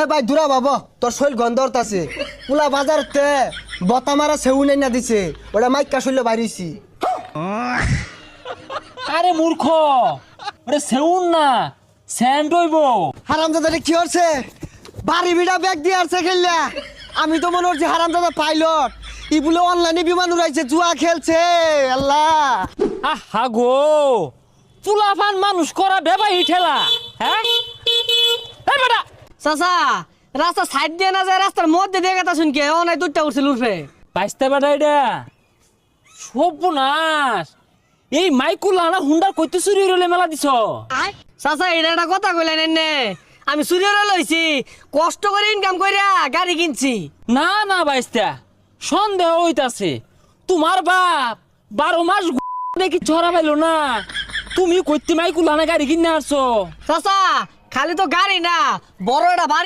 এ ভাই দূরা বাবা তোর শৈল গন্ধরত আছে পুলা বাজারতে বতা মারা সেউ নাই না দিছে ওটা মাইকা শৈল বাইরেছি। আরে মূর্খ, ওরে সেউন না স্যান্ড হইব। হারামজাদা কি হচ্ছে বাড়ি বিড়া ব্যাগ দিয়ে আসছে খেললা। আমি তো মনে হচ্ছে হারামজাদা পাইলট ইগুলো অনলাইনে বিমান উড়াইছে জুয়া খেলছে। আল্লাহ আহা গো, চুলাফান মানুষ করা বেবাই ঠেলা। হ্যাঁ এই বেটা চাচা রাস্তা সাইড দিয়ে না যায় রাস্তার মধ্যে দিয়ে কথা শুনকে অনেক দুধটা উঠছিল উঠবে বাইসতে বেটা এটা সর্বনাশ। এই মাইকুল আনা হুন্ডার কইতে চুরি রলে মেলা দিছ। চাচা এটা একটা কথা কইলেন এনে আমি সুরিয়রে লইছি কষ্ট করে ইনকাম কইরা গাড়ি কিনছি। না না বাইসতা সন্দেহ হইতাছে তোমার বাপ 12 মাস দেখি ছড়া পাইলো না, তুমি কইতে মাইকুল আনা গাড়ি কিনে আসছো। চাচা খালি তো গাড়ি না বড় একটা বাড়ি